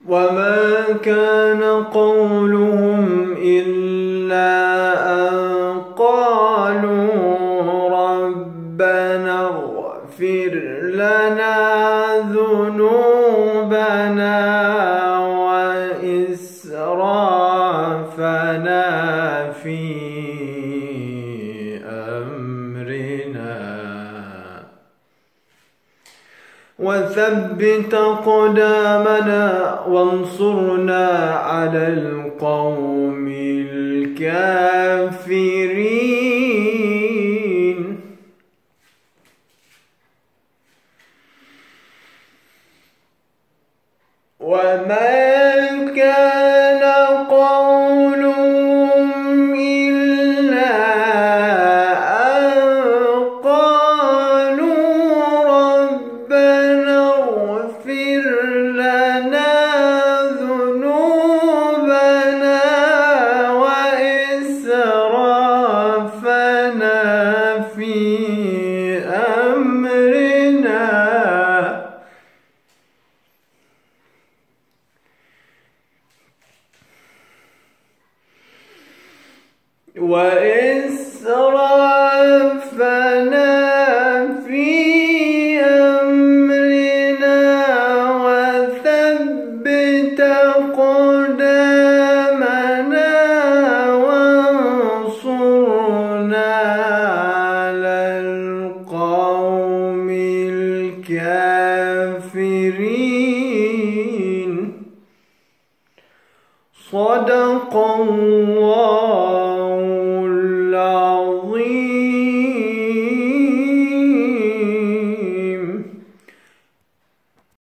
وما كان قولهم إلا أن قالوا ربنا اغفر لنا ذنوبنا وإسرافنا في أمرنا وثبت أقدامنا وانصرنا على القوم الكافرين. وما كان قولهم إلا أن قالوا ربنا اغفر لنا ذنوبنا وإسرافنا في أمرنا وثبت أقدامنا وانصرنا على القوم الكافرين. صدق الله.